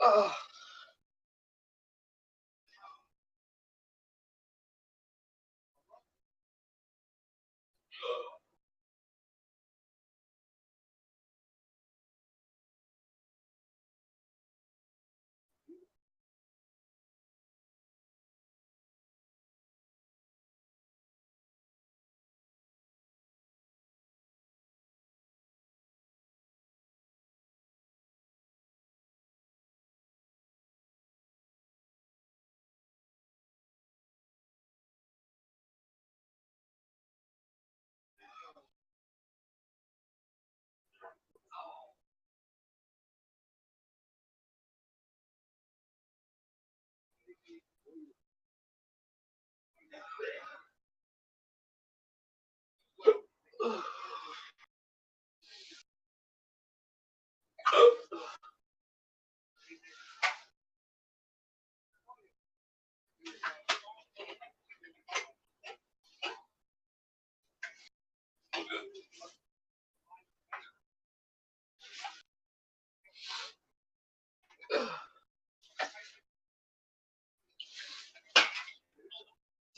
Oh.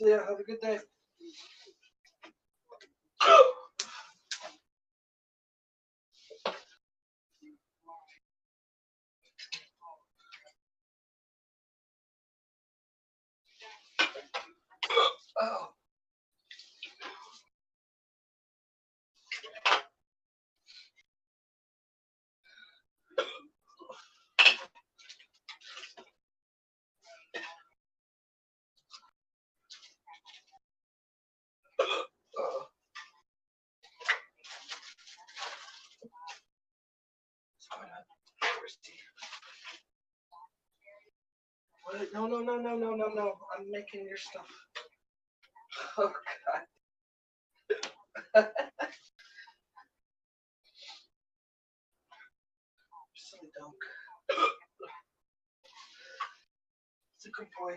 So yeah, have a good day. Oh. What? No, no, no, no, no, no, no. I'm making your stuff. Oh, God. Silly dog. It's a good boy.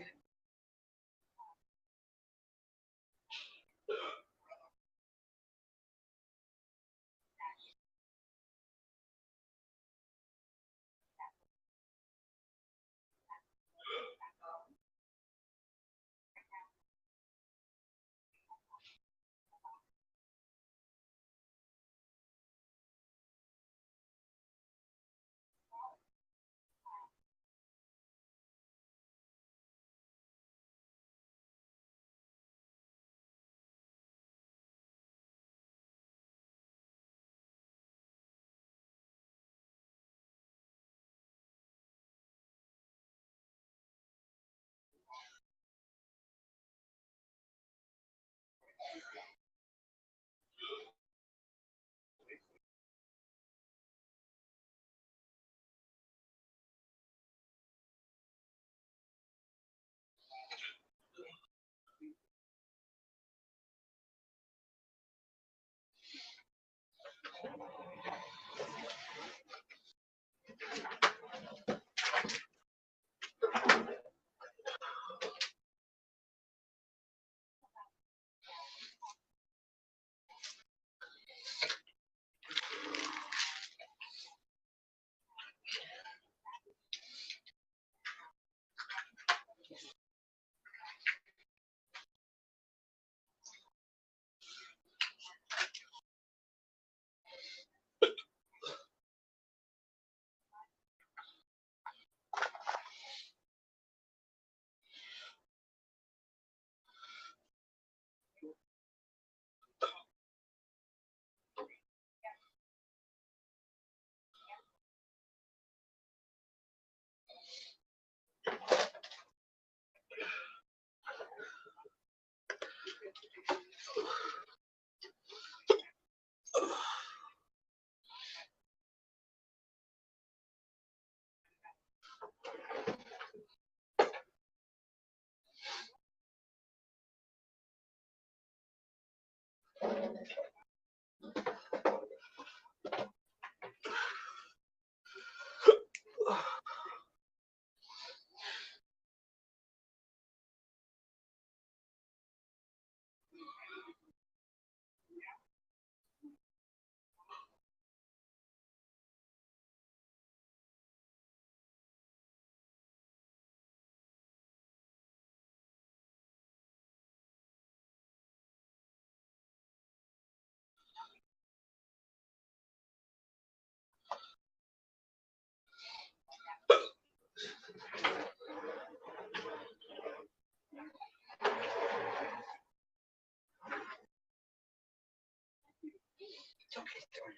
It's okay, Thorn.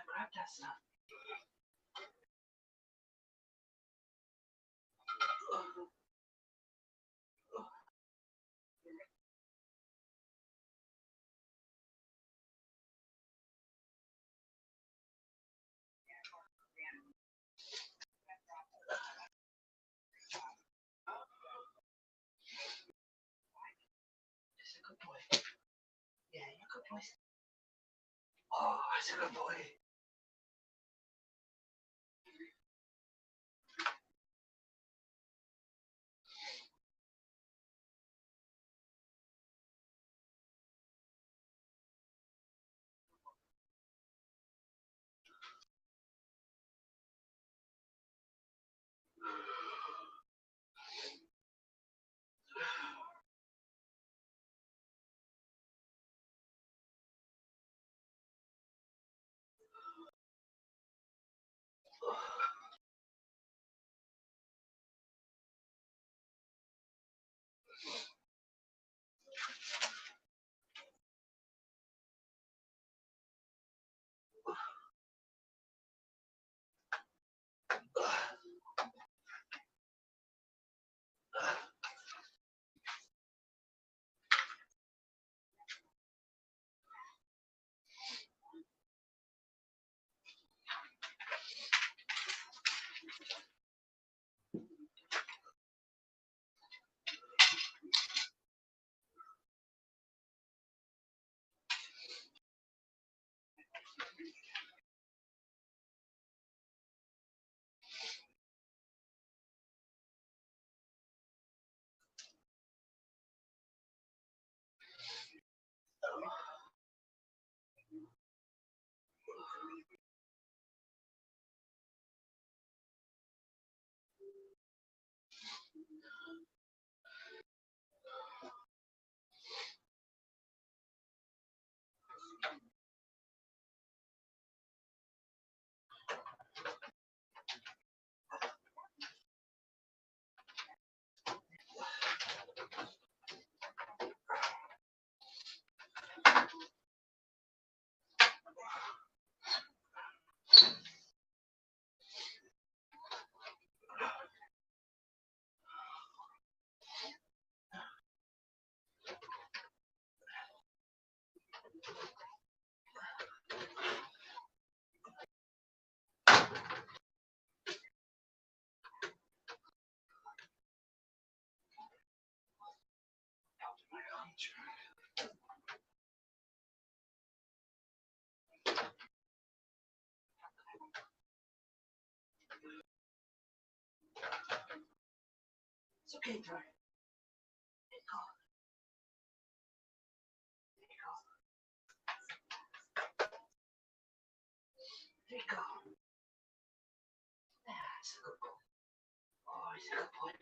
Grab that stuff. That's a good boy. Yeah, you're a good boy. Oh, that's a good boy. It's okay, Troy. There you go. There you go. There you go. That's a good boy. Oh, he's a good boy.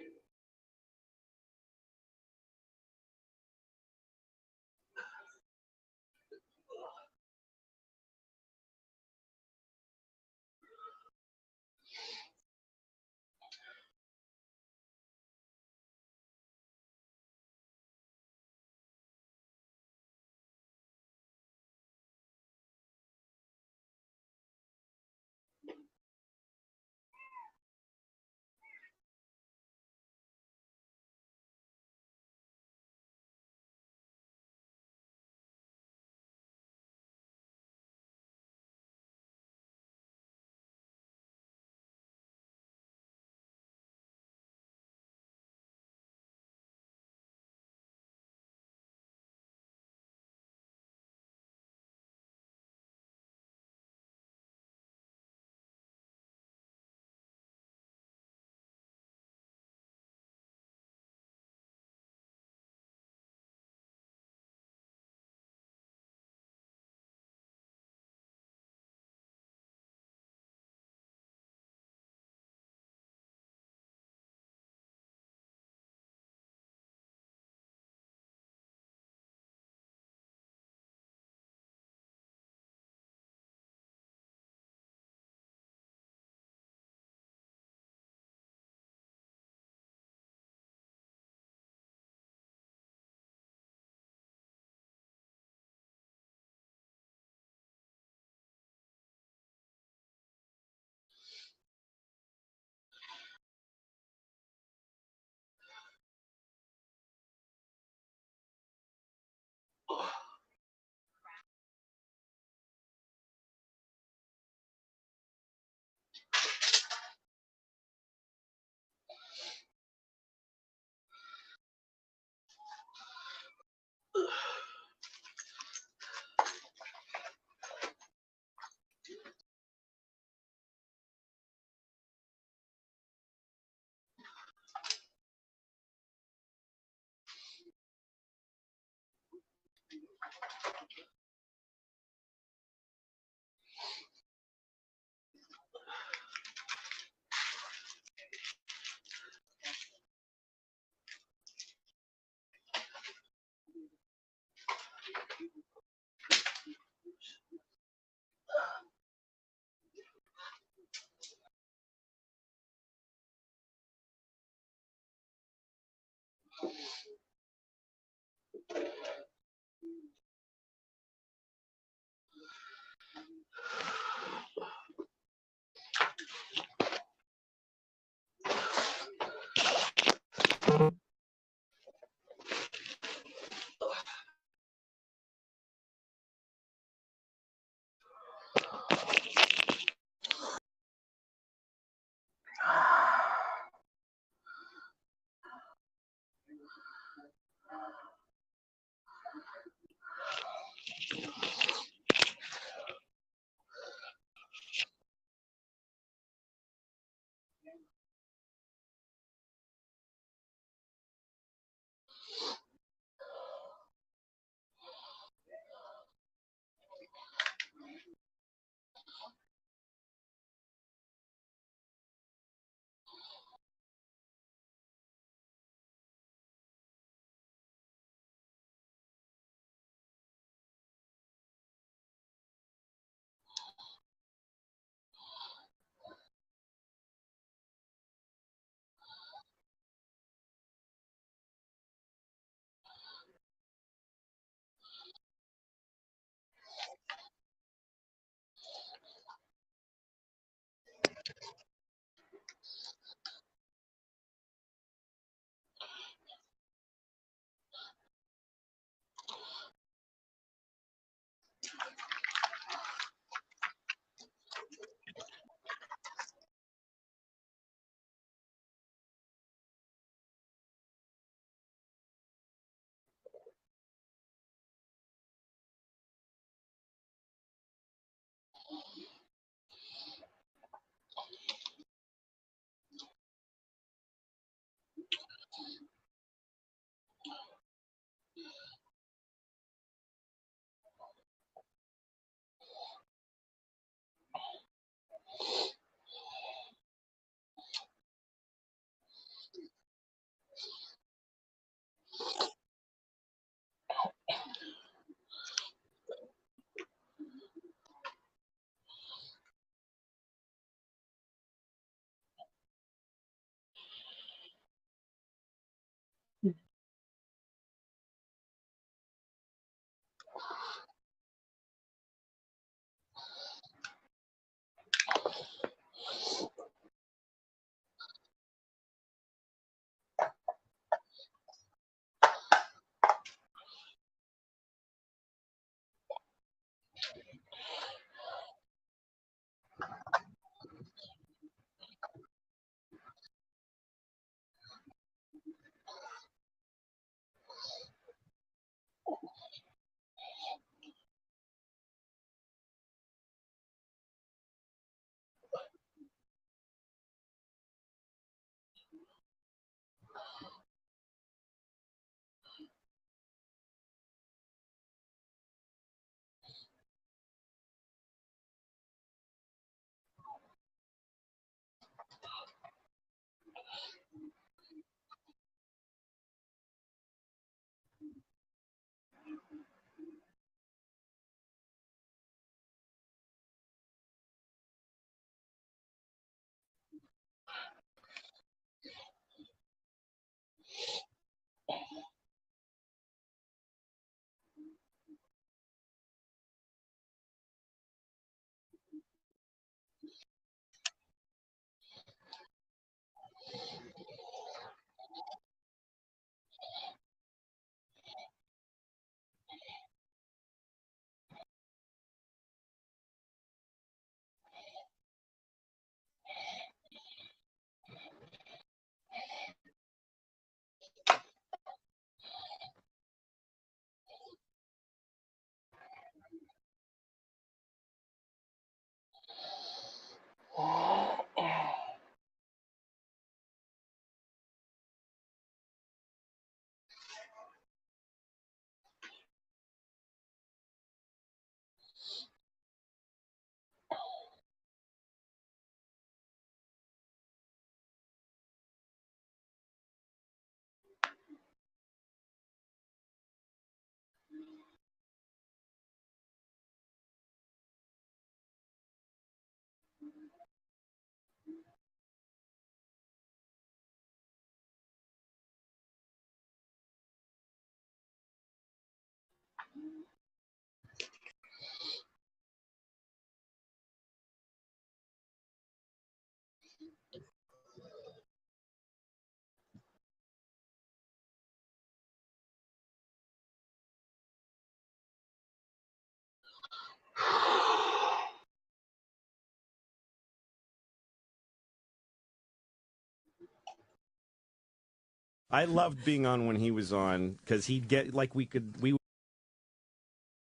I loved being on when he was on because he'd get like we.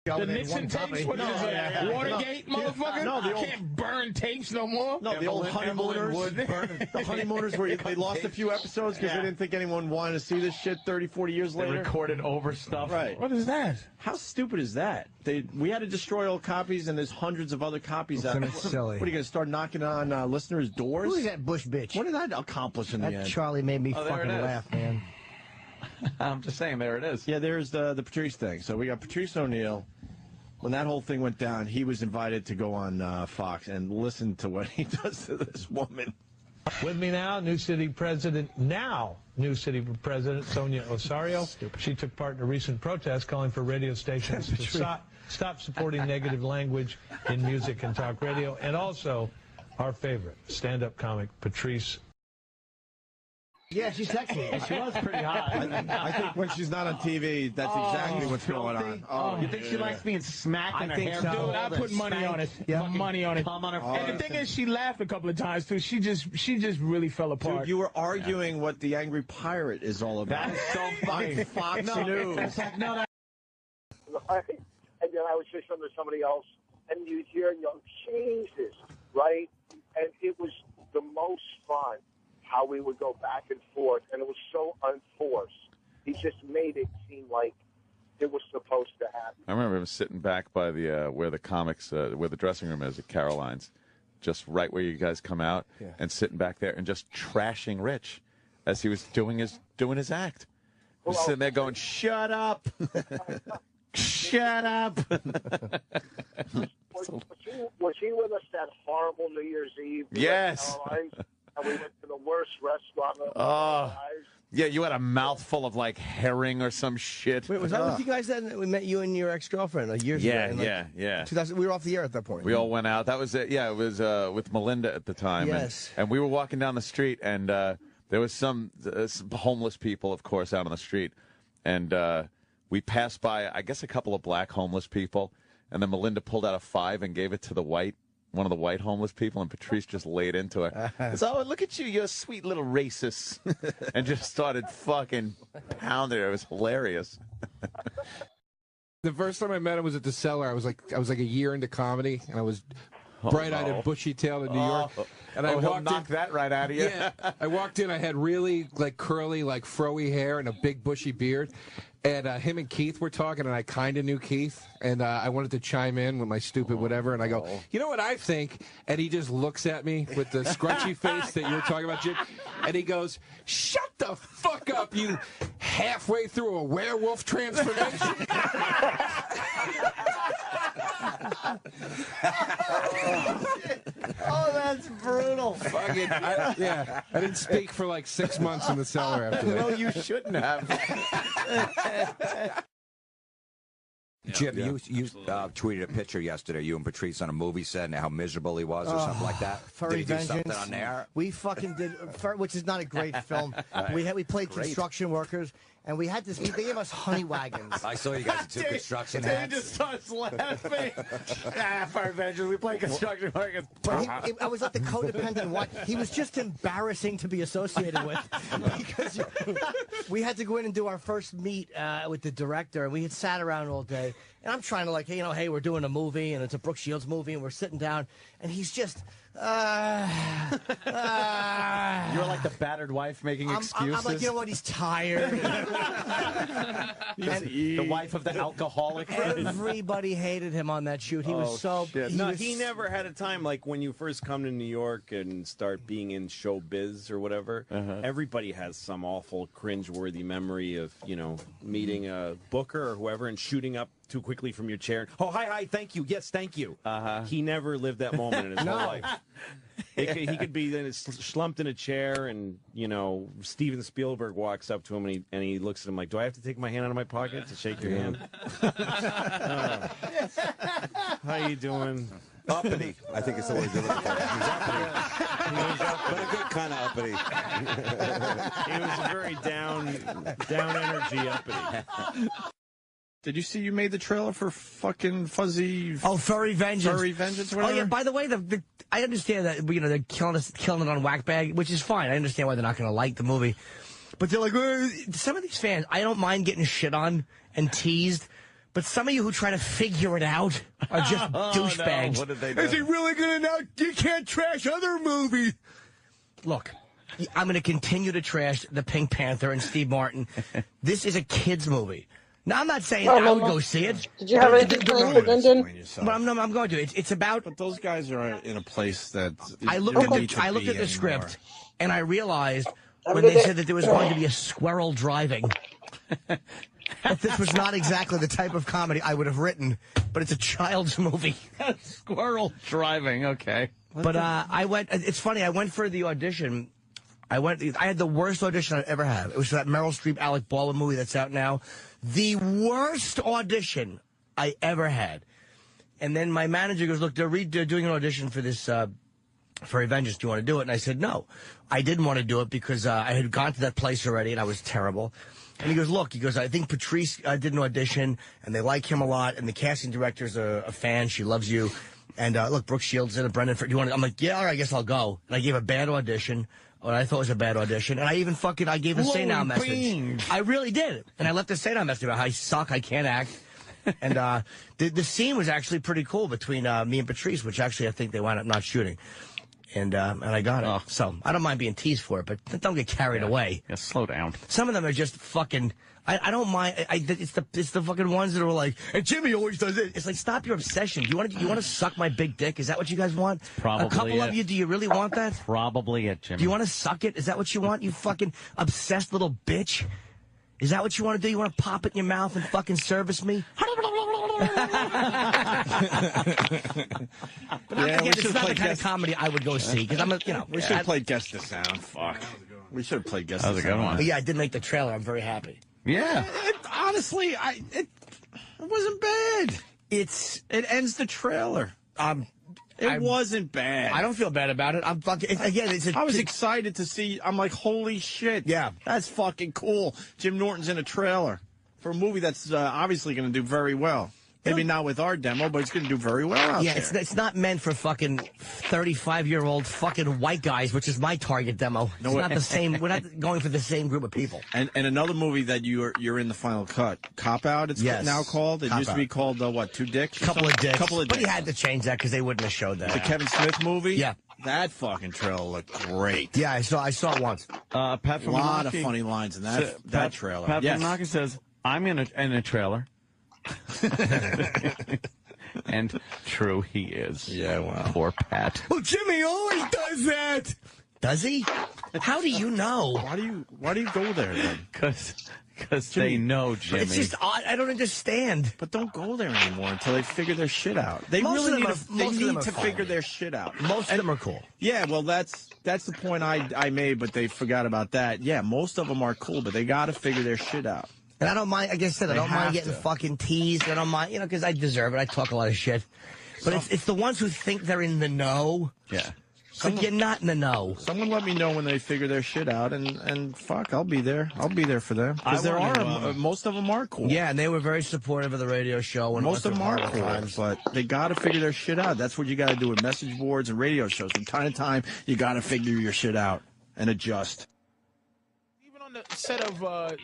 The Nixon tapes? What is that? Watergate, motherfucker? No, I can't burn tapes no more. No, the old honeymooners. The honeymooners where they lost a few episodes because they didn't think anyone wanted to see this shit 30, 40 years later. They recorded over stuff. Right. What is that? How stupid is that? We had to destroy all copies, and there's hundreds of other copies out there. Silly. What are you going to start knocking on listeners' doors? Who is that Bush bitch? What did that accomplish in the That end? Charlie made me fucking laugh, man. I'm just saying, there it is. Yeah, there's the Patrice thing. So we got Patrice O'Neill. When that whole thing went down, he was invited to go on Fox and listen to what he does to this woman. With me now, New City President Sonia Osorio. She took part in a recent protest calling for radio stations to stop supporting negative language in music and talk radio, and also our favorite stand-up comic, Patrice. Yeah, she's sexy. She was pretty hot. I think when she's not on TV, that's exactly what's going on. Oh, You think she likes being smacked in her hair? so. Dude, I put money on it. Yeah. Money on it. Palm on her And the thing is, she laughed a couple of times too. She just really fell apart. Dude, you were arguing what the Angry Pirate is all about. That is so funny. Fox News. It's like, no, Right? And then I would say something to somebody else, and you'd hear, Jesus, right? And it was the most fun how we would go back and forth, and it was so unforced. He just made it seem like it was supposed to happen. I remember him sitting back by the where the comics, where the dressing room is at Caroline's, just right where you guys come out, and sitting back there and just trashing Rich as he was doing his act. He was sitting there going, "Shut up, shut up." Was he with us that horrible New Year's Eve? Yes. And we went to the worst restaurant of Oh, our lives. yeah, you had a mouthful of like herring or some shit. Wait, was that with you guys then? We met you and your ex-girlfriend like years Yeah, ago. yeah. 2000, we were off the air at that point. We all went out. That was it. Yeah, it was with Melinda at the time. Yes. And we were walking down the street, and there was some homeless people, of course, out on the street. And we passed by, I guess, a couple of black homeless people. And then Melinda pulled out a $5 and gave it to one of the white homeless people, and Patrice just laid into her. So, look at you, you're a sweet little racist. And just started fucking pounding her. It was hilarious. The first time I met him was at the Cellar. I was like a year into comedy, and I was bright-eyed and bushy-tailed in New York. And I he'll walked knock in, that right out of you. Yeah, I walked in. I had really like curly, like froey hair and a big bushy beard. And him and Keith were talking, and I kind of knew Keith, and I wanted to chime in with my stupid whatever, and I go, you know what I think? And he just looks at me with the scrunchy face that you were talking about, Jim, and he goes, shut the fuck up, you halfway through a werewolf transformation. Oh, that's brutal. Fucking, I didn't speak for like 6 months in the Cellar after that. Well, you shouldn't have. Jim, you tweeted a picture yesterday, you and Patrice on a movie set, and how miserable he was, or something like that. Furry Did he do Vengeance. something on there? We fucking did, which is not a great film. We played construction workers, and we had this. They gave us honey wagons. I saw you guys in two construction hats. He just starts laughing. Fire Vengeance, we play construction workers. But I was like the codependent wife. He was just embarrassing to be associated with because we had to go in and do our first meet with the director, and we had sat around all day. And I'm trying to like, hey, we're doing a movie, and it's a Brooke Shields movie, and we're sitting down, and he's just. You were like the battered wife making excuses. I'm like, you know what? He's tired. The wife of the alcoholic. Everybody hated him on that shoot. He was so. shit. He never had a time like when you first come to New York and start being in showbiz or whatever. Everybody has some awful cringeworthy memory of meeting a booker or whoever and shooting up too quickly from your chair. Oh, hi, thank you. Yes, thank you. He never lived that moment in his whole life. He could be slumped in a chair, and Steven Spielberg walks up to him and he looks at him like, "Do I have to take my hand out of my pocket to shake your hand?" How you doing? Uppity, I think it's the word you're looking for. He's uppity. But a good kind of uppity. He was a very down energy uppity. Did you see you made the trailer for fucking Fuzzy? Oh, Furry Vengeance. Furry Vengeance, whatever? Oh, yeah, by the way, I understand that, they're killing it on Whackbag, which is fine. I understand why they're not going to like the movie. But they're like, some of these fans, I don't mind getting shit on and teased, but some of you who try to figure it out are just douchebags. No. What did they do? Is he really going to now? You can't trash other movies. Look, I'm going to continue to trash the Pink Panther and Steve Martin. This is a kid's movie. Now, I'm not saying I would go see it. Did you have anything planned for London? But I'm going to. It's about. But those guys are in a place that I looked at the script, and I realized when they said that there was going to be a squirrel driving, that this was not exactly the type of comedy I would have written. But it's a child's movie. Squirrel driving, okay. But I went. It's funny. I went for the audition. I had the worst audition I've ever had. It was for that Meryl Streep, Alec Baldwin movie that's out now. The worst audition I ever had. And then my manager goes, look, they're doing an audition for this for Avengers, do you want to do it? And I said, no. I didn't want to do it because I had gone to that place already, and I was terrible. And he goes, look, I think Patrice did an audition, and they like him a lot, and the casting director's a fan. She loves you. And look, Brooke Shields in it, Brendan. Do you want to? I'm like, yeah, all right, I guess I'll go. And I gave a bad audition, what I thought was a bad audition, and I even I gave a say now message. I really did. And I left a say now message about how I suck, I can't act. And the scene was actually pretty cool between me and Patrice, which actually I think they wound up not shooting. And I got it. Oh. So I don't mind being teased for it, but don't get carried away. Yeah, slow down. Some of them are just fucking. I don't mind. It's the fucking ones that are like, and Jimmy always does it. It's like, stop your obsession. Do you want to suck my big dick? Is that what you guys want? Probably a couple it. of you. Do you really want that? Probably it, Jimmy. Do you want to suck it? Is that what you want? You fucking obsessed little bitch. Is that what you want to do? You want to pop it in your mouth and fucking service me? But again, it's not the kind of comedy I would go see because I'm a, We should have played Guess the Sound. Fuck. We should have played Guess the Sound. That was a good one. But yeah, I did make the trailer. I'm very happy. Yeah. Honestly, it wasn't bad. It ends the trailer. It wasn't bad. I don't feel bad about it. I'm fucking again. I was excited to see. I'm like, holy shit! Yeah, that's fucking cool. Jim Norton's in a trailer for a movie that's obviously going to do very well. Maybe not with our demo, but it's going to do very well out there. It's not meant for fucking 35-year-old fucking white guys, which is my target demo. It's not the same. We're not going for the same group of people. And another movie that you're in the final cut, Cop Out. It's now called. It used to be called what? Two Dicks. Couple of Dicks. But he had to change that because they wouldn't have showed that. The Kevin Smith movie. Yeah. That fucking trailer looked great. Yeah, I saw it once. Pat a lot of funny lines in that trailer. Pat Famanaki says, "I'm in a trailer." And true, he is. Yeah, wow. Poor Pat. Well, Jimmy always does that. Does he? How do you know? Why do you go there then? Because they know, Jimmy. It's just odd. I don't understand. But don't go there anymore until they figure their shit out. They really need to figure their shit out. Most of them are cool. Yeah, well, that's the point I made, but they forgot about that. Yeah, most of them are cool, but they got to figure their shit out. And I don't mind, like I said, I don't mind getting fucking teased. I don't mind, because I deserve it. I talk a lot of shit. But it's the ones who think they're in the know. Yeah. Like, you're not in the know. Someone let me know when they figure their shit out, and fuck, I'll be there. I'll be there for them. Because most of them are cool. Yeah, and they were very supportive of the radio show. And most of them are cool, but they got to figure their shit out. That's what you got to do with message boards and radio shows. From time to time, you got to figure your shit out and adjust. On the set of the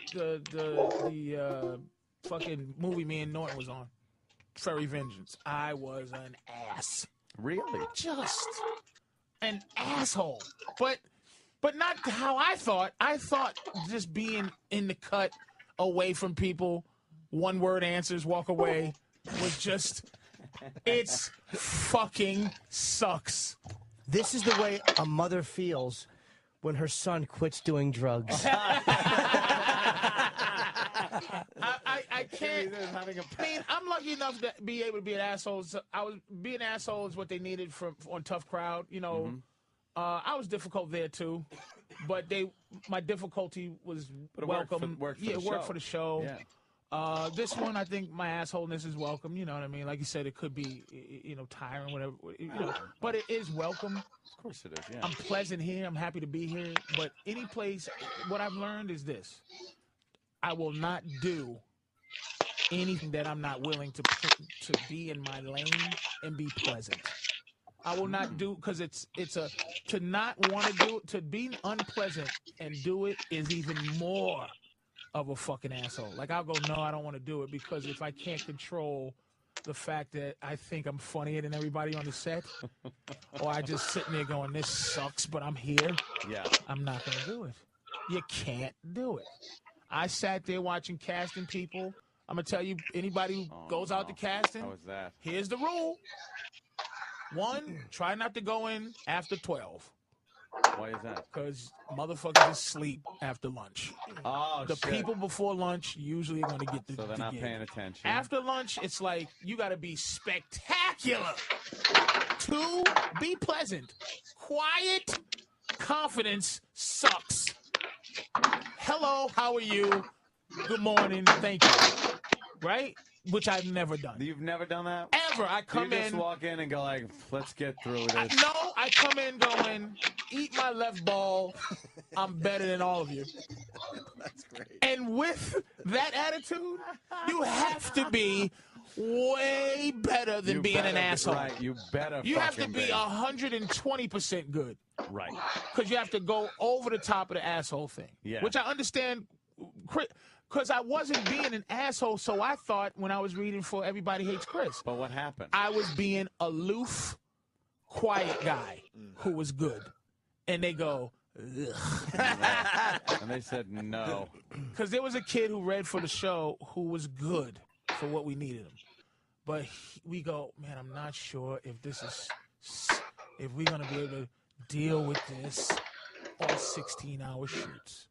fucking movie me and Norton was on, Furry Vengeance, I was an ass. Really? Just an asshole. But not how I thought. I thought just being in the cut, away from people, one-word answers, walk away, was just... It's fucking sucks. This is the way a mother feels when her son quits doing drugs. I can't. I mean, I'm lucky enough to be able to be an asshole. So being an asshole is what they needed on Tough Crowd. I was difficult there too, but my difficulty was welcome. Worked for the show. Yeah. This one, I think my assholeness is welcome. You know what I mean? Like you said, it could be, tiring, whatever. But it is welcome. Of course it is. Yeah. I'm pleasant here. I'm happy to be here. But any place, what I've learned is this: I will not do anything that I'm not willing to be in my lane and be pleasant. I will not do, because to not want to do it, to be unpleasant and do it is even more of a fucking asshole. Like, I'll go, no, I don't want to do it, because if I can't control the fact that I think I'm funnier than everybody on the set, or I just sitting there going, this sucks, but I'm here, I'm not going to do it. You can't do it. I sat there watching casting people. I'm going to tell you, anybody who goes out to casting, how was that? Here's the rule. 1, try not to go in after 12. Why is that? Because motherfuckers just sleep after lunch. Oh, the people before lunch usually are going to get the So they're the not gig. paying attention. After lunch, it's like, you got to be spectacular. 2, be pleasant. Quiet confidence sucks. Hello, how are you? Good morning, thank you. Right? which I've never done. You've never done that? Ever. I come you just in. walk in and go like, let's get through this. No, I come in going, eat my left ball. I'm better than all of you. That's great. And with that attitude, you have to be way better than being an asshole. Right, you better. You have to fucking be 120% good. Right. Because you have to go over the top of the asshole thing. Yeah. Which I understand. Because I wasn't being an asshole, so I thought when I was reading for Everybody Hates Chris. But what happened? I was being aloof, quiet guy who was good. And they go, ugh. And they said no. Because there was a kid who read for the show who was good for what we needed him. But we go, man, I'm not sure if if we're going to be able to deal with this on 16-hour shoots.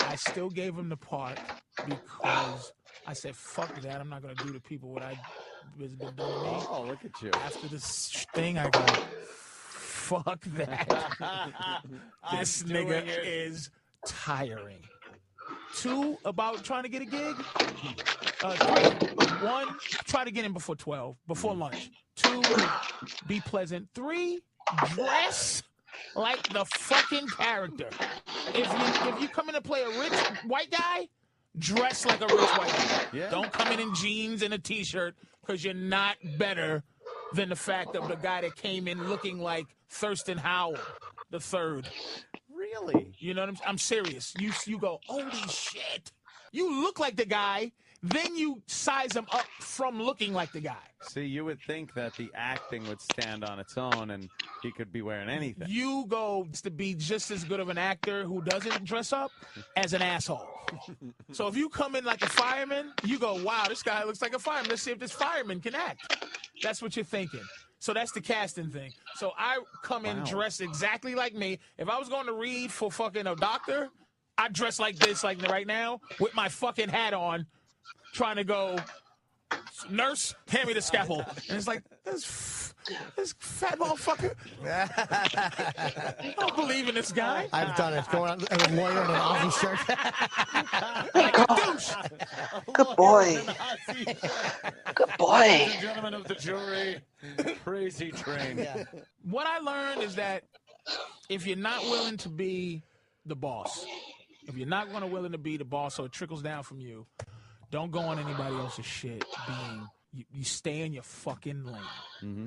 I still gave him the part because I said, fuck that. I'm not going to do to people what I was been doing to me. Oh, look at you. After this thing, I go, fuck that. This nigga is tiring. 2, about trying to get a gig. 3, 1, try to get in before 12, before lunch. 2, be pleasant. 3, dress like the fucking character. If you come in to play a rich white guy, dress like a rich white guy. Yeah. Don't come in jeans and a T-shirt because you're not better than the fact of the guy that came in looking like Thurston Howell the third. Really? You know what I'm serious. You go, holy shit. You look like the guy, then you size him up from looking like the guy. See, you would think that the acting would stand on its own and he could be wearing anything. You go to be just as good of an actor who doesn't dress up as an asshole. So if you come in like a fireman, you go, wow, this guy looks like a fireman. Let's see if this fireman can act. That's what you're thinking. So that's the casting thing. So I come in dressed exactly like me. If I was going to read for fucking a doctor, I'd dress like this, like right now, with my fucking hat on, trying to go, nurse, hand me the scalpel. And it's like, this fat motherfucker. I don't believe in this guy. I've done it. Going out as a lawyer in an Aussie shirt. Like a douche. Good boy. Good boy. Ladies and gentlemen of the jury, Crazy Train. Yeah. What I learned is that if you're not willing to be the boss, if you're not willing to be the boss so it trickles down from you, don't go on anybody else's shit. You stay in your fucking lane. Mm-hmm.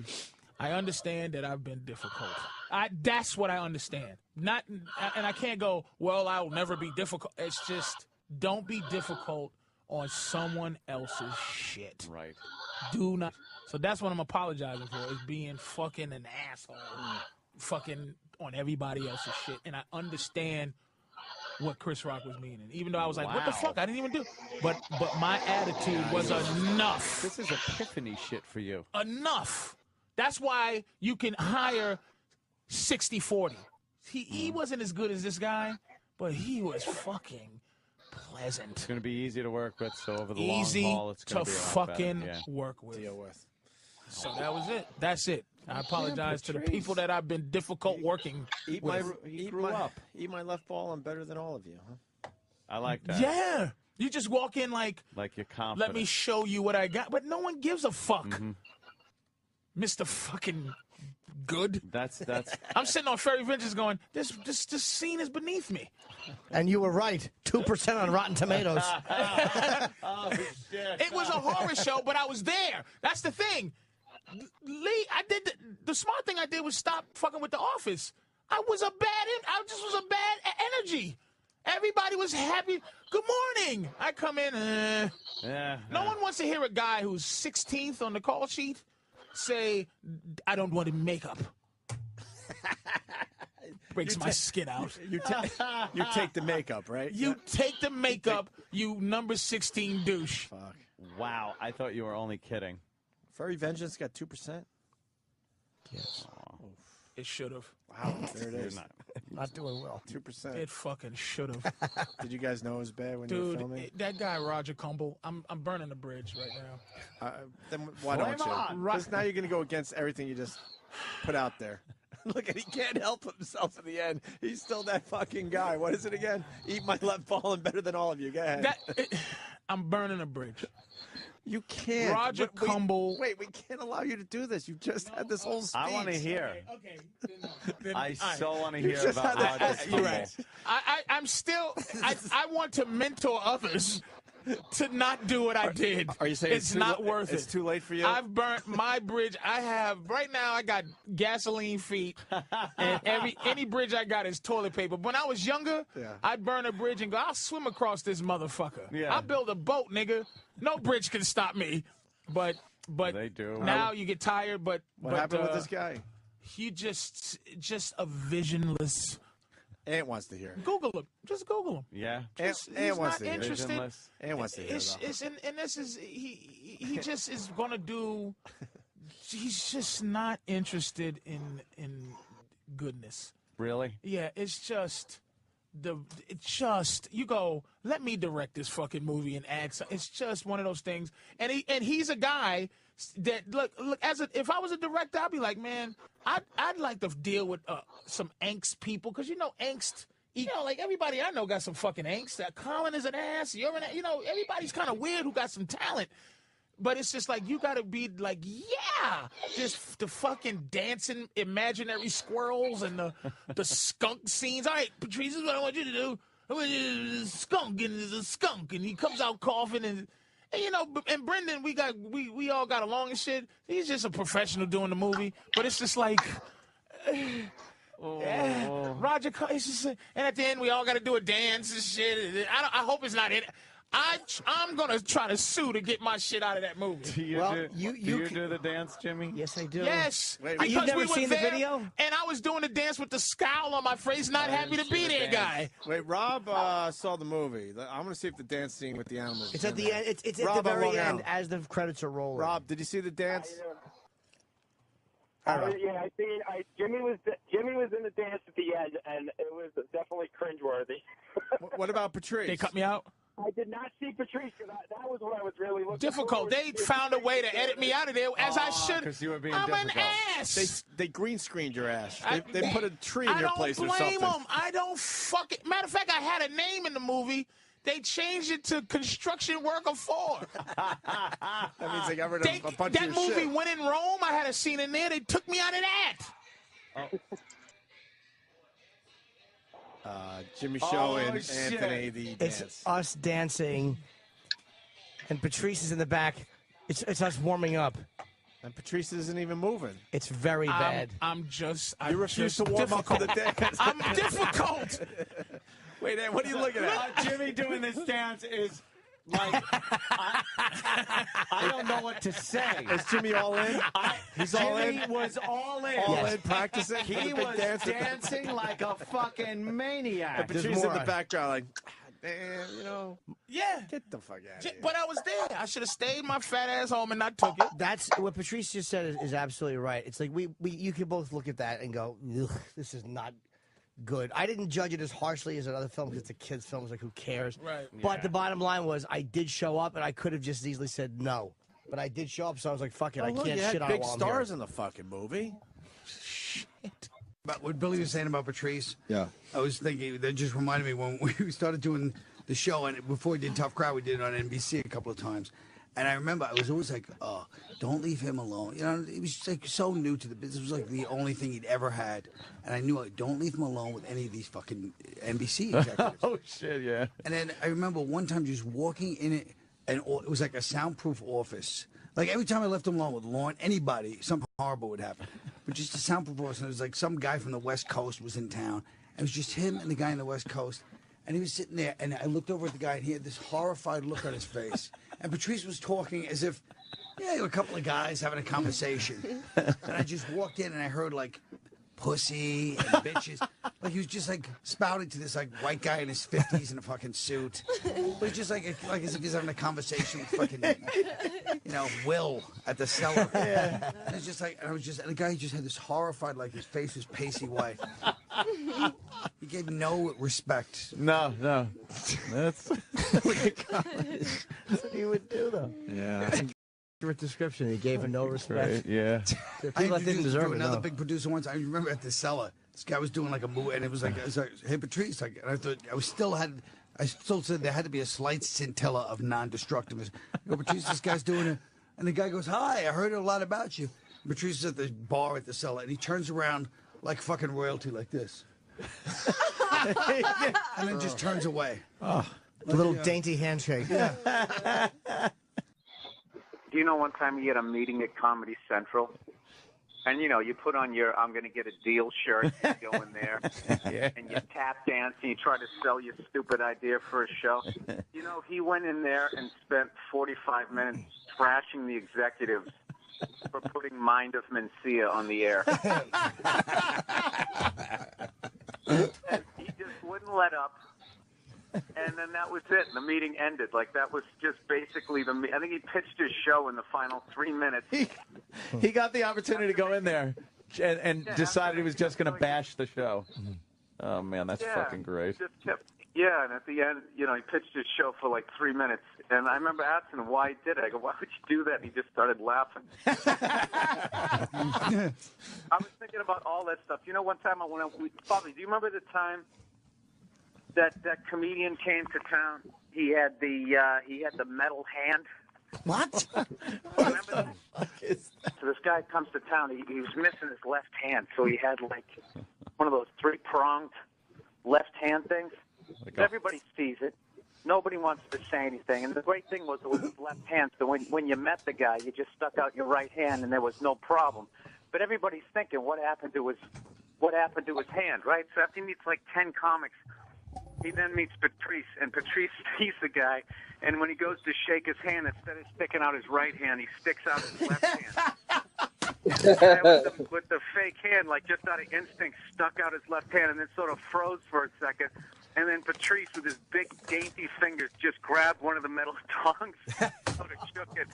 I understand that I've been difficult. That's what I understand. And I can't go, well, I'll never be difficult. It's just, don't be difficult on someone else's shit. Right. Do not. So that's what I'm apologizing for, is being fucking an asshole. Fucking on everybody else's shit. And I understand what Chris Rock was meaning. Even though I was like, what the fuck? I didn't even do. But my attitude was enough. This is epiphany shit for you. Enough. That's why you can hire 60-40. He wasn't as good as this guy, but he was fucking pleasant. It's going to be easy to work with, so over the Easy long haul, it's going to be a lot fucking better. Yeah. work with. Deal with. So that was it. That's it. I apologize to the people that I've been difficult working Eat with. Eat my left ball. I'm better than all of you, huh? I like that. Yeah. You just walk in like you're confident. let me show you what I got. But no one gives a fuck. Mm-hmm. Mr. fucking good. That's. I'm sitting on Ferry Ventures going, this scene is beneath me. And you were right. 2% on Rotten Tomatoes. Oh, shit. It was a horror show, but I was there. That's the thing. Lee, I did the smart thing I did was stop fucking with The Office. I just was a bad energy. Everybody was happy. Good morning. I come in. No one wants to hear a guy who's 16th on the call sheet say, I don't want makeup. Breaks my skin out. You take the makeup, right? You take the makeup, you number 16 douche. Fuck. Wow, I thought you were only kidding. Furry Vengeance got 2%. Yes. It should have. Wow, there it is. Not doing well. 2%. It fucking should have. Did you guys know it was bad when you were filming? Dude, that guy Roger Cumble, I'm burning the bridge right now. Then why don't you? Because now you're going to go against everything you just put out there. Look at, he can't help himself in the end. He's still that fucking guy. What is it again? Eat my left ball and better than all of you. Go ahead. I'm burning a bridge. You can't. Roger Cumble. Wait, we can't allow you to do this. You just had this whole speech. I want to hear. Okay. I so want to You hear just about had Roger that- Cumble. Right. I'm still. I want to mentor others to not do what I did. Are you saying it's not worth it? It's too late for you? I've burnt my bridge. I have right now. I got gasoline feet, and any bridge I got is toilet paper. When I was younger, I'd burn a bridge and go, I'll swim across this motherfucker. Yeah. I'll build a boat, nigga. No bridge can stop me. But They do. now you get tired. But what happened with this guy? He just a visionless. Ant wants to hear it. Google him. Just Google him. Yeah. He's Ant wants not to hear it. interested. Visionless. Ant wants to hear it. And this is he just is gonna do. He's just not interested in goodness. Really? Yeah, it's just you go. Let me direct this fucking movie and add. It's just one of those things. And he's a guy that look if I was a director, I'd be like, man, I'd like to deal with some angst people because angst. Like everybody I know got some fucking angst. Colin is an ass. You're an. Everybody's kind of weird who got some talent. But it's just like you got to be like, yeah, just the fucking dancing imaginary squirrels and the skunk scenes. All right, Patrice, this is what I want you to do. I want you to skunk, and there's a skunk, and he comes out coughing, and and Brendan, we all got along and shit. He's just a professional doing the movie, but it's just like. Roger, it's just, and at the end we all got to do a dance and shit. I hope it's not in. I'm gonna try to sue to get my shit out of that movie. Do you do the dance, Jimmy? Yes, I do. Yes. Wait, you've never seen the video? And I was doing the dance with the scowl on my face, not happy to be there, guy. Wait, Rob saw the movie. I'm going to see if the dance scene with the animals. It's at the end. It's at the very end as the credits are rolling. Rob, did you see the dance? Yeah, I seen. Jimmy was in the dance at the end, and it was definitely cringeworthy. What about Patrice? They cut me out. I did not see Patrice. That was what I was really looking Difficult. for. They found a way to edit me out of there, as I should. Because you were being I'm difficult. an ass. They green screened your ass. They put a tree in your place or I something. don't blame them. I don't fucking. Matter of fact, I had a name in the movie. They changed it to Construction Worker 4. That means they got rid of a bunch that of your movie shit. went in Rome. I had a scene in there. They took me out of that. Jimmy Show and Anthony the dance. It's us dancing, and Patrice is in the back. It's us warming up. And Patrice isn't even moving. It's very bad. You refuse to warm up for the dance. I'm difficult. Wait, what are you looking at? Jimmy doing this dance is like I don't know what to say. Is Jimmy all in? He's all in. Jimmy was all in. All in practicing. He was dancing like a fucking maniac. And Patrice in the background, like, damn, Yeah. get the fuck out of here. But I was there. I should have stayed my fat ass home and not took it. That's what Patrice just said is absolutely right. It's like you can both look at that and go, ugh, this is not good. I didn't judge it as harshly as another film because it's a kid's film. It's like, who cares? Right. But the bottom line was I did show up, and I could have just easily said no. But I did show up, so I was like, fuck it. I can't shit on it big while I'm stars here. in the fucking movie. But what Billy was saying about Patrice, Yeah. I was thinking, that just reminded me when we started doing the show, and before we did Tough Crowd, we did it on NBC a couple of times. And I remember I was always like, oh, don't leave him alone. It was just like so new to the business. It was like the only thing he'd ever had. And I knew, like, don't leave him alone with any of these fucking NBC executives. Oh, shit, yeah. And then I remember one time just walking in it, and it was like a soundproof office. Like every time I left him alone with Lauren, anybody, something horrible would happen. But just a soundproof office. And it was like some guy from the West Coast was in town. And it was just him and the guy on the West Coast. And he was sitting there, and I looked over at the guy, and he had this horrified look on his face. And Patrice was talking as if, a couple of guys having a conversation. And I just walked in, and I heard, like, pussy and bitches. Like, he was just, like, spouting to this, like, white guy in his 50s in a fucking suit. But it's just like as if he's having a conversation with fucking, Will at the cellar. Yeah. And it's just like, and the guy just had this horrified, like, his face was pasty white. He gave no respect. No. That's what he would do, though. Yeah. Accurate description. He gave him no respect. Right, yeah. People that didn't deserve it. Another big producer once. I remember at the cellar, this guy was doing like a movie, and it was like, hey Patrice, like, and I thought I was still had I still said there had to be a slight scintilla of non-destructiveness. I go, Patrice, this guy's doing it. And the guy goes, hi, I heard a lot about you. Patrice is at the bar at the cellar, and he turns around like fucking royalty like this. And then just turns away. Oh, a little dainty handshake. Yeah. Do you know one time you had a meeting at Comedy Central? And, you know, you put on your I'm going to get a deal shirt and you go in there and you tap dance and you try to sell your stupid idea for a show. You know, he went in there and spent 45 minutes trashing the executives for putting Mind of Mencia on the air. And he just wouldn't let up. And then that was it. The meeting ended. Like, that was just basically I think he pitched his show in the final 3 minutes. He got the opportunity to go in there and decided he was just going to bash the show. Oh, man, that's fucking great. Just kept, and at the end, you know, he pitched his show for like 3 minutes. And I remember asking him why he did it. I go, why would you do that? And he just started laughing. I was thinking about all that stuff. You know, one time Bobby, do you remember the time that comedian came to town? He had the metal hand. What? Remember that? So this guy comes to town. He was missing his left hand, so he had like one of those 3-pronged left hand things. Everybody sees it. Nobody wants to say anything. And the great thing was it was his left hand. So when you met the guy, you just stuck out your right hand, and there was no problem. But everybody's thinking, what happened to his hand, right? So after he meets like 10 comics, he then meets Patrice, and Patrice sees the guy, and when he goes to shake his hand, instead of sticking out his right hand, he sticks out his left hand. And with the fake hand, like just out of instinct, stuck out his left hand and then sort of froze for a second. And then Patrice, with his big, dainty fingers, just grabbed one of the metal tongs, sort of shook it.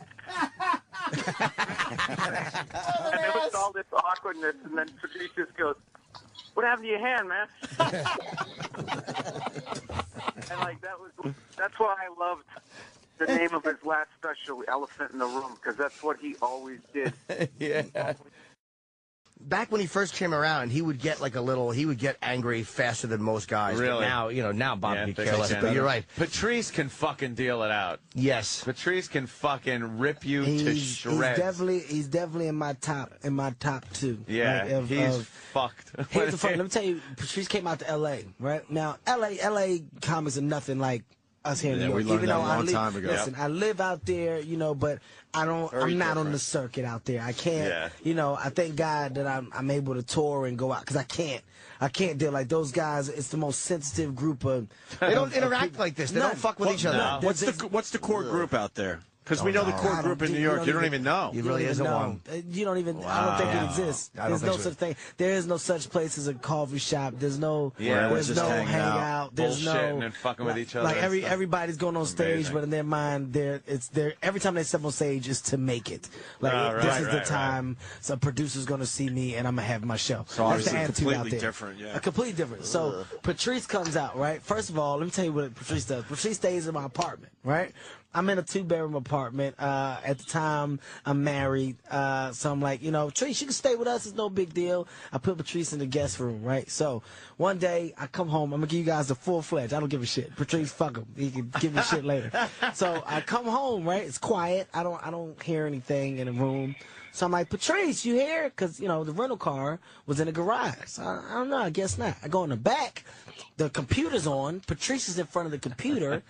And there was all this awkwardness, and then Patrice just goes, "What happened to your hand, man?" And like that's why I loved the name of his last special, Elephant in the Room, because that's what he always did. Yeah. Back when he first came around, he would get angry faster than most guys. Really? But now Bob could care less. But you're right. Patrice can fucking deal it out. Yes. Patrice can fucking rip you to shreds. He's definitely in my top 2. Yeah, right, he's fucked. Here's the fun. Let me tell you, Patrice came out to L.A., right? Now, L.A. comics are nothing like us here in New York. We learned that a long time ago. Listen, I live out there, but I'm not on the circuit out there. I can't, I thank God that I'm able to tour and go out, because I can't deal like those guys. It's the most sensitive group of. They don't interact like this. They don't fuck with each other. No. What's the core group out there? Because we know the core group in New York. You don't even know. It really isn't one. You don't even. Wow. I don't think it exists. There's no such thing. There is no such place as a coffee shop. There's no. There's no hangout. There's no. Bullshitting and fucking with each other. Like everybody's going on stage, but in their mind, every time they step on stage is to make it. Like this is the time some producer's going to see me and I'm gonna have my show. So that's the obviously attitude completely out there. different. Yeah. Completely different. So Patrice comes out, right? First of all, let me tell you what Patrice does. Patrice stays in my apartment, right? I'm in a 2-bedroom apartment. At the time, I'm married. So I'm like, Patrice, you can stay with us. It's no big deal. I put Patrice in the guest room, right? So one day, I come home. I'm going to give you guys a full-fledged. I don't give a shit. Patrice, fuck him. He can give me shit later. So I come home, right? It's quiet. I don't hear anything in the room. So I'm like, Patrice, you here? Because, the rental car was in the garage. So I don't know. I guess not. I go in the back. The computer's on. Patrice is in front of the computer.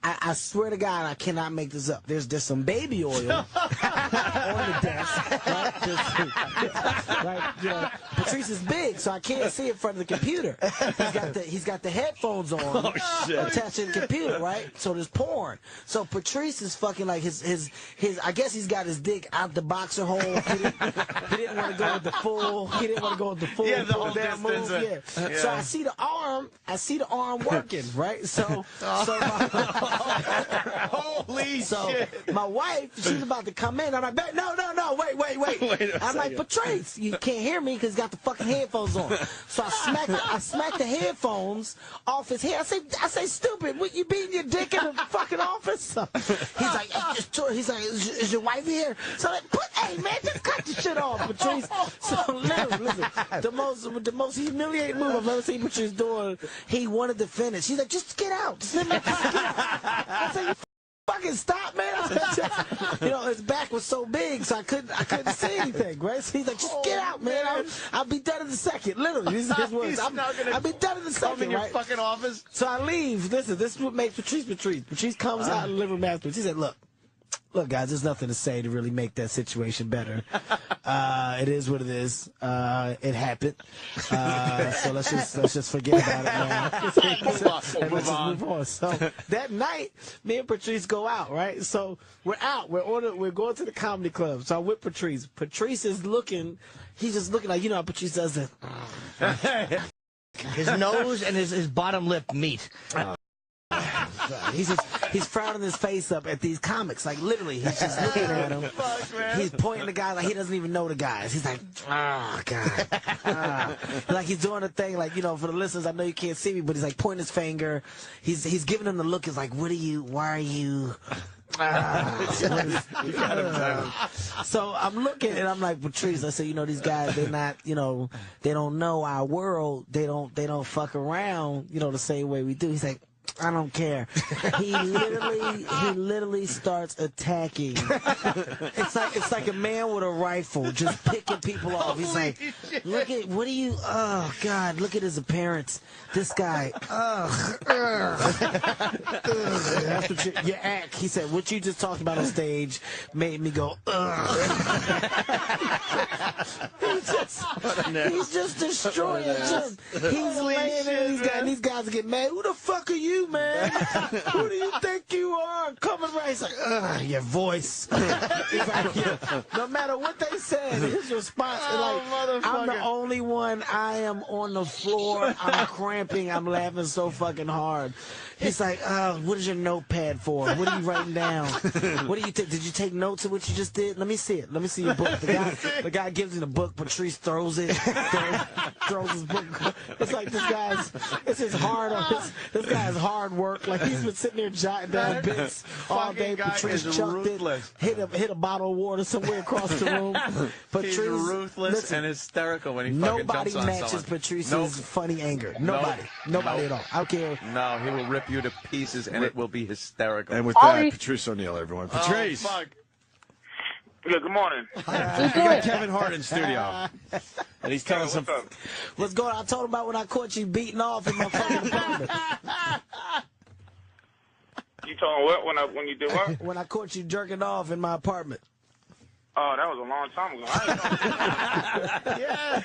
I swear to God, I cannot make this up. There's some baby oil on the desk. Right? Patrice is big, so I can't see in front of the computer. He's got the headphones on attached to the computer, right? So there's porn. So Patrice is fucking like his I guess he's got his dick out the boxer hole. He didn't want to go with the full. He didn't want to go with the full. Yeah, the whole damn distance. move. Yeah. So I see the arm working, right? So holy shit. My wife, she's about to come in. I'm like, no, wait. I'm like, Patrice, you can't hear me because he's got the fucking headphones headphones on. So I smacked the headphones off his head. I say, stupid, what, you beating your dick in the fucking office? He's like, is your wife here? So I'm like, hey man, just cut the shit off, Patrice. So listen, the most humiliating move I've ever seen Patrice do. He wanted to finish. He's like, just get out. Just let me get out. I said, you fucking stop, man. You know, his back was so big, so I couldn't see anything, right? So he's like, just get out, man. I'll be done in a second. Literally, these are his words. I'll be done in a second, come in your right? fucking office. So I leave. Listen, this is what makes Patrice. Patrice comes out and delivers masterpiece. He said, look, guys, there's nothing to say to really make that situation better. It is what it is. It happened. So let's just forget about it, man. Let's move on. So that night, me and Patrice go out, right? So we're out. We're going to the comedy club. So I'm with Patrice. Patrice is looking. He's just looking like, you know how Patrice does it. His nose and his bottom lip meet. He's frowning his face up at these comics. Like, literally, he's just looking at them. He's pointing to guys like he doesn't even know the guys. He's like, God. Like he's doing a thing, like, you know, for the listeners, I know you can't see me, but he's like pointing his finger. He's giving them the look. He's like, why are you... So I'm looking and I'm like, Patrice, I said, you know, these guys, they're not, you know, they don't know our world. They don't fuck around, you know, the same way we do. He's like, I don't care. He literally starts attacking. It's like a man with a rifle just picking people off. He's like, look at, what do you, oh God, look at his appearance. This guy, that's what your act. He said, what you just talked about on stage made me go, He's just destroying Jim. He's laying there, these guys get mad. Who the fuck are you, man? Who do you think you are? Coming right. He's like, your voice. He's like, no matter what they said, his response is like, I'm the only one. I am on the floor. I'm cramping. I'm laughing so fucking hard. He's like, what is your notepad for? What are you writing down? What do you think? Did you take notes of what you just did? Let me see it. Let me see your book. The guy gives him the book. Patrice throws it. Throws his book. It's like this guy's hard work. Like he's been sitting there jotting down bits all day. Patrice chucked it. Hit a bottle of water somewhere across the room. Patrice, he's ruthless and hysterical when he fucking jumps on someone. Nobody matches Patrice's funny anger. Nobody at all. I don't care. No, he will rip you to pieces, and it will be hysterical. And with that, Patrice O'Neill, everyone. Patrice. Oh, fuck. Yeah, good morning. We got Kevin Hart in studio. And he's telling us what's going on. I told him about when I caught you beating off in my fucking apartment. You told him what? When you did what? When I caught you jerking off in my apartment. Oh, that was a long time ago. Yeah.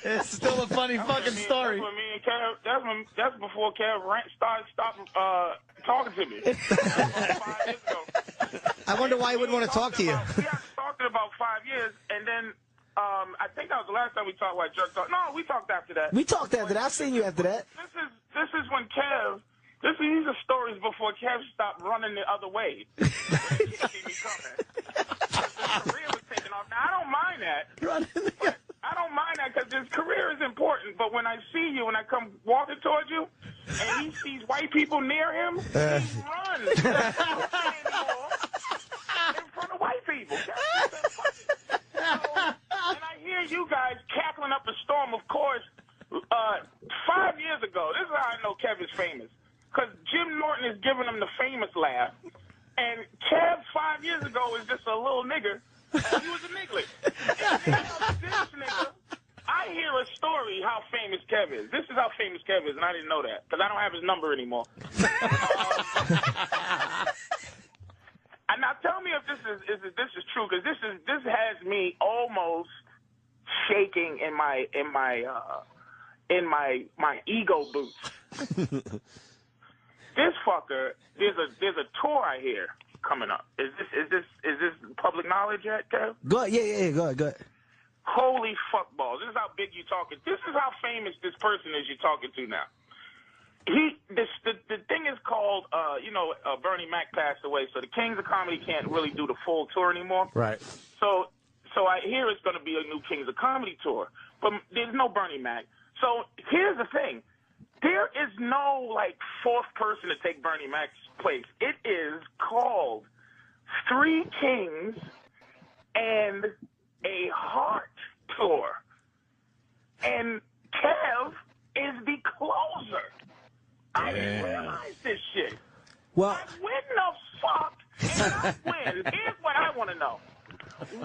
It's still a funny fucking story. That's when me and Kev, that's before Kev stopped talking to me. 5 years ago. I wonder why he wouldn't want to talk to you. We had talked in about 5 years, and then I think that was the last time we talked about jerk off. No, we talked after that. We talked after that. I've seen you after that. This is when Kev. These are stories before Kev stopped running the other way. He see me coming. His career was taking off. Now I don't mind that. I don't mind that because his career is important. But when I see you, when I come walking towards you, and he sees white people near him, he runs. In front of white people. And I hear you guys cackling up a storm. Of course, 5 years ago, this is how I know Kev is famous. Because Jim Norton is giving him the famous laugh. And Kev 5 years ago was just a little nigger. He was a niglet. And now this nigga, I hear a story how famous Kev is. This is how famous Kev is, and I didn't know that. Because I don't have his number anymore. And now tell me if this is true, because this has me almost shaking in my ego boots. This fucker, there's a tour I hear coming up. Is this public knowledge yet, Kev? Go ahead, yeah, go ahead. Holy fuckballs! This is how big you talking. This is how famous this person is you're talking to now. The thing is called, Bernie Mac passed away, so the Kings of Comedy can't really do the full tour anymore. Right. So I I hear it's going to be a new Kings of Comedy tour, but there's no Bernie Mac. So here's the thing. There is no, like, fourth person to take Bernie Mac's place. It is called Three Kings and a Heart Tour. And Kev is the closer. I didn't realize this shit. Well, when the fuck did I win? Here's what I want to know.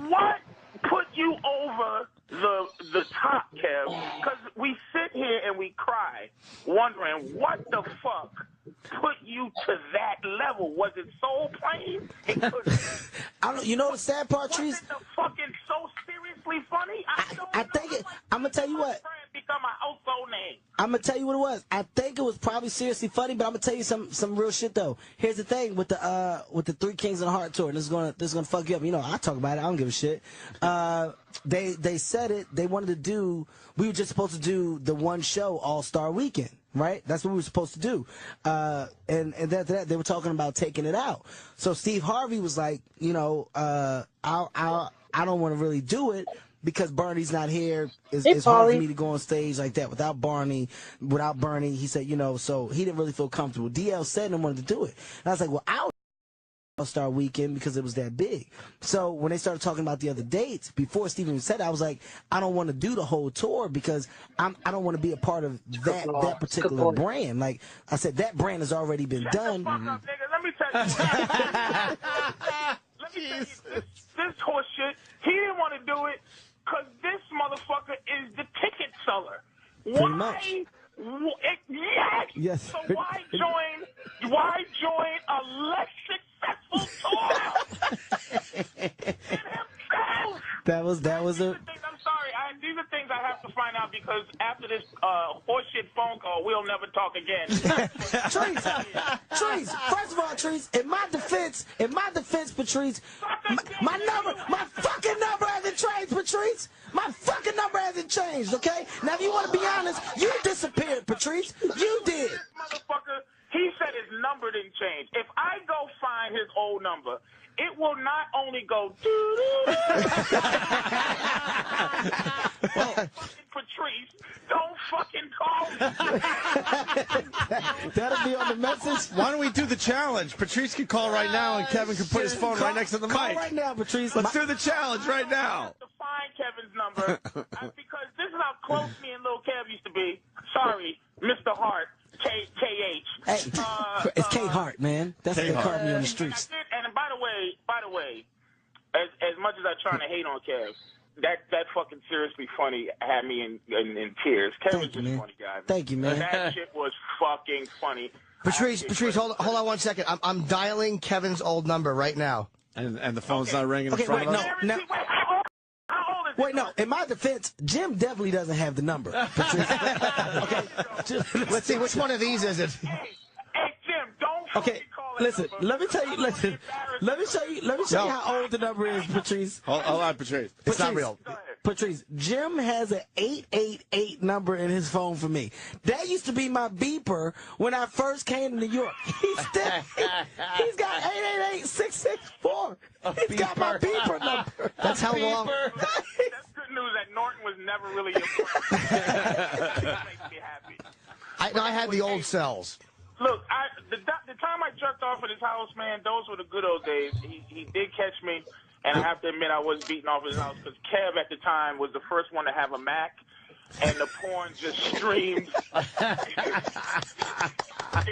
What put you over the top, Kev? Because we sit here and we cry, wondering what the fuck put you to that level. Was it Soul Plane? I don't. You know the sad part, Trees? Was it the fucking so seriously funny? I think it. I'm gonna tell you what. Become a household name. I'm gonna tell you what it was. I think it was probably seriously funny, but I'm gonna tell you some real shit though. Here's the thing with the Three Kings and the Heart tour. And this is gonna fuck you up. You know, I talk about it. I don't give a shit. They said it. They wanted to do. We were just supposed to do the one show All-Star Weekend, right? That's what we were supposed to do. And after that, they were talking about taking it out. So Steve Harvey was like, you know, I don't want to really do it. Because Bernie's not here, it's hard for me to go on stage like that without Bernie. He said, you know, so he didn't really feel comfortable. DL said and wanted to do it. And I was like, well, I'll All-Star Weekend because it was that big. So when they started talking about the other dates, before Steven said it, I was like, I don't want to do the whole tour because I don't want to be a part of that particular brand. Like I said, that brand has already been done. Shut the fuck up, nigga. Let me tell you. Let me tell you this horse shit. He didn't want to do it. Because this motherfucker is the ticket seller. Pretty much. Yes. So why join a less successful tour? That was a. I'm sorry. These are things I have to find out because after this horseshit phone call, we'll never talk again. Trees. First of all, Trees. In my defense, Patrice, my fucking number hasn't changed, Patrice. My fucking number hasn't changed. Okay. Now, if you want to be honest, you disappeared, Patrice. You did. Motherfucker. He said his number didn't change. If I go find his old number, it will not only go Patrice, don't fucking call me. That'll be on the message. Why don't we do the challenge? Patrice can call right now, and Kevin can put his phone right next to the mic. Call right now, Patrice. Let's do the challenge right now. To find Kevin's number because this is how close me and Lil Kev used to be. Sorry, Mr. Hart. KH. Hey, it's K Hart, man. That's what they call me on the streets. And by the way, as much as I'm trying to hate on Kev, that fucking seriously funny had me in tears. Kev was just a funny guy. Man. Thank you, man. That shit was fucking funny. Patrice, hold on 1 second. I'm dialing Kevin's old number right now. And the phone's not ringing in front of us? No. Wait, no. In my defense, Jim definitely doesn't have the number. Patrice. Okay. Let's see. Which one of these is it? Hey, Jim, don't. Okay. Listen. Let me tell you. Listen. Let me show you how old the number is, Patrice. Hold on, Patrice. It's not real. Patrice, Jim has an 888 number in his phone for me. That used to be my beeper when I first came to New York. He's got 888-664. He's got my beeper number. That's how long. That's good news that Norton was never really your friend. That makes me happy. I had the old cells. Look, the time I jerked off at his house, man, those were the good old days. He did catch me, and I have to admit I was beating off his house because Kev at the time was the first one to have a Mac, and the porn just streamed. I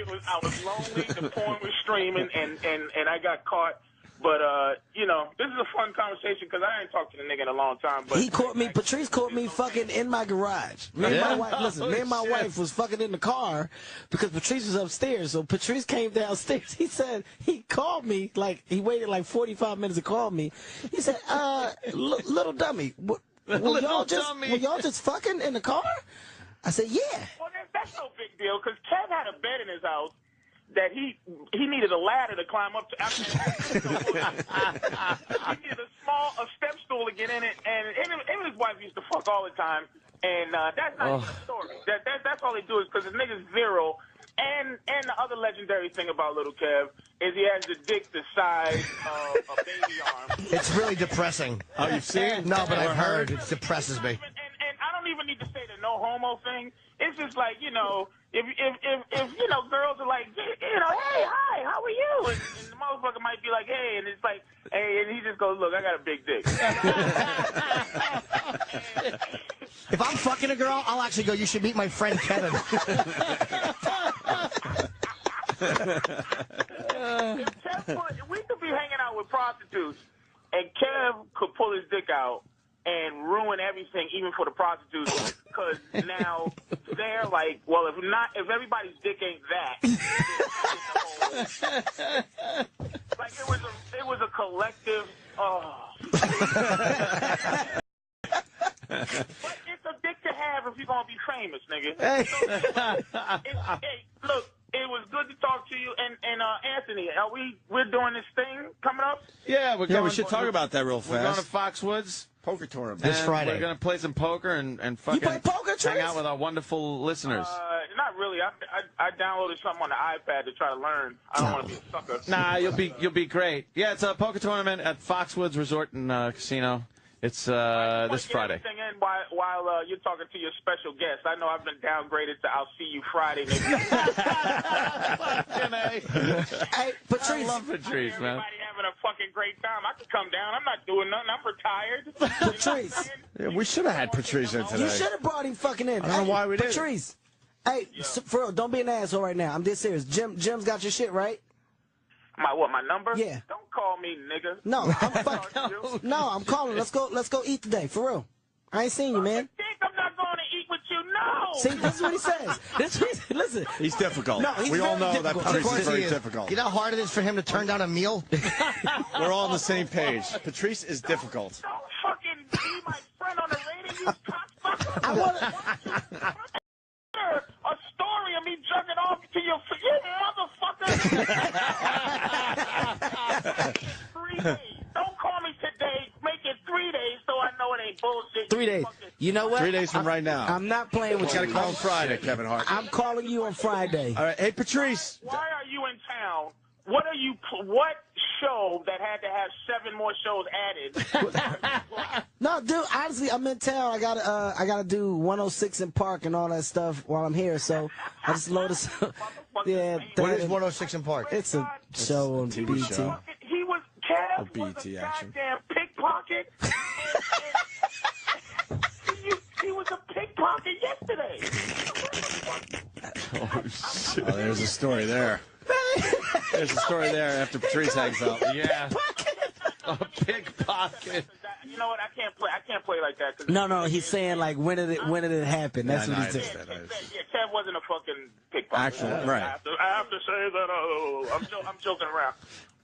was lonely, the porn was streaming, and I got caught. But, you know, this is a fun conversation because I ain't talked to the nigga in a long time. But Patrice caught me fucking in my garage. Me and my wife was fucking in the car because Patrice was upstairs. So Patrice came downstairs. He said, he called me, like, he waited like 45 minutes to call me. He said, little dummy, were y'all just fucking in the car? I said, yeah. Well, that's no big deal because Kev had a bed in his house that he needed a ladder to climb up to. He needed a step stool to get in it, and him and his wife used to fuck all the time. And that's not the story. That's all they do is because the nigga's virile, And the other legendary thing about Little Kev is he has the dick the size of a baby arm. It's really depressing. Oh, you've seen it? No, but I've heard. It depresses me. And I don't even need to say the no homo thing. It's just like, you know, if you know, girls are like, you know, hey, hi, how are you? And the motherfucker might be like, hey, and it's like, hey, and he just goes, look, I got a big dick. If I'm fucking a girl, I'll actually go, you should meet my friend Kevin. We could be hanging out with prostitutes, and Kev could pull his dick out and ruin everything, even for the prostitutes, because now they're like, well, if everybody's dick ain't that, like it was a collective. But it's a dick to have if you're gonna be famous, nigga. Hey, look. It was good to talk to you, and Anthony, we're doing this thing coming up? Yeah, we should talk about that real fast. We're going to Foxwoods poker tournament this Friday. We're going to play some poker and fucking you play poker, hang out with our wonderful listeners. Not really. I downloaded something on the iPad to try to learn. I don't want to be a sucker. Nah, you'll be great. Yeah, it's a poker tournament at Foxwoods Resort and Casino. It's this Friday. In while you're talking to your special guest, I know I've been downgraded to I'll see you Friday. Hey, Patrice. I love Patrice, man. Everybody having a fucking great time. I could come down. I'm not doing nothing. I'm retired. Patrice. Yeah, we should have had Patrice in today. You should have brought him fucking in. I don't know why we didn't. Patrice. Hey, for real, don't be an asshole right now. I'm dead serious. Jim's got your shit, right? My number? Yeah. Don't call me nigga. No, I'm calling. Let's go eat today, for real. I ain't seen you, man. I'm not going to eat with you, no. See, this is what he says. Listen. He's difficult. No, he's we all know difficult. that Patrice is very difficult. You know how hard it is for him to turn down a meal? We're all on the same page. Patrice is difficult. Don't fucking be my friend on the radio, you cocksucker. I want a story of me jerking off to you motherfucker. 3 days. Don't call me today. Make it 3 days so I know it ain't bullshit. 3 days. You know what? 3 days from right now. I'm not playing with you. We got to call him Friday, Kevin Hart. I'm calling you on Friday. All right. Hey, Patrice. Why are you in town? What show that had to have 7 more shows added? No, dude. Honestly, I'm in town. I gotta do 106 in Park and all that stuff while I'm here. So I just loaded some. Yeah. What is 106 in Park? It's a show on BT. Show. He was Kev A BT action. Goddamn pickpocket. He was a pickpocket yesterday. Oh, shit. Oh, there's a story there. There's a story there after Patrice hangs up. Yeah. A pickpocket. You know what? I can't play like that. No. He's saying like when did it happen? That's what he's saying. Yeah, Kev wasn't a fucking pickpocket. Actually, right. I have to say that. I'm joking around.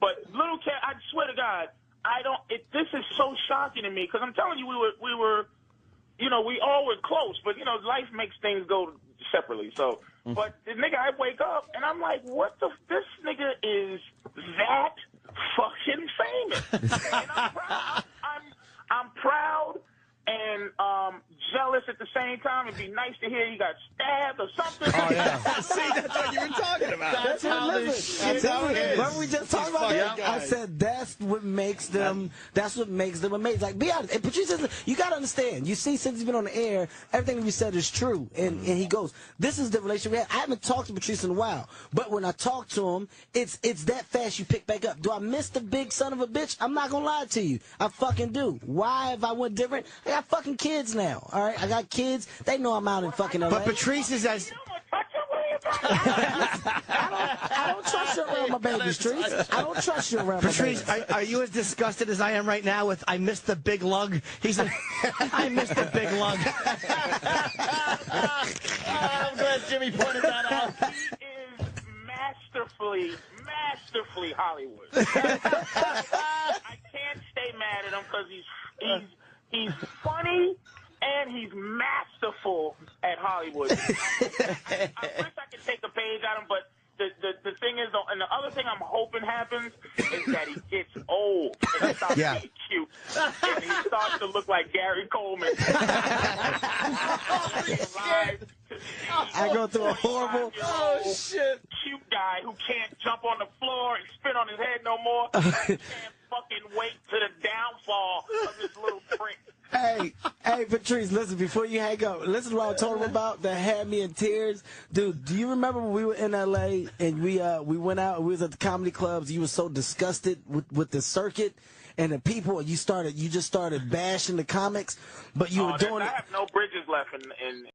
But little Kev, I swear to God, this is so shocking to me because I'm telling you, we were, you know, we all were close, but you know, life makes things go separately. So, but the nigga, I wake up and I'm like, this nigga is that fucking famous. And I'm proud and jealous at the same time. It'd be nice to hear you got stabbed or something. Oh, yeah. See, that's what you were talking about. That's how this shit is. Remember we just talked about that? I said that's what makes them amazing. Like, be honest. And Patrice says, you got to understand. You see, since he's been on the air, everything we said is true. And he goes, this is the relationship we have. I haven't talked to Patrice in a while. But when I talk to him, it's that fast you pick back up. Do I miss the big son of a bitch? I'm not going to lie to you. I fucking do. Why have I went different? I got fucking kids now. All right? I got kids. They know I'm out in fucking LA. But Patrice is as... I don't trust you around my baby, Patrice. I don't trust you around Patrice, my baby. are you as disgusted as I am right now with I missed the big lug? He's like, I missed the big lug. I'm glad Jimmy pointed that out. He is masterfully Hollywood. I can't stay mad at him because he's funny and he's masterful at Hollywood. I wish I could take a page out of him, but the thing is, and the other thing I'm hoping happens is that he gets old and he starts to get cute and he starts to look look like Gary Coleman. I go through a horrible. Oh shit! Cute guy who can't jump on the floor and spit on his head no more. Can't fucking wait to the downfall of this little prick. Hey, Patrice, listen, before you hang up, listen to what I told him about that had me in tears. Dude, do you remember when we were in L.A. and we went out and we was at the comedy clubs? You were so disgusted with the circuit and the people, you just started bashing the comics, but you were doing I have no bridges left in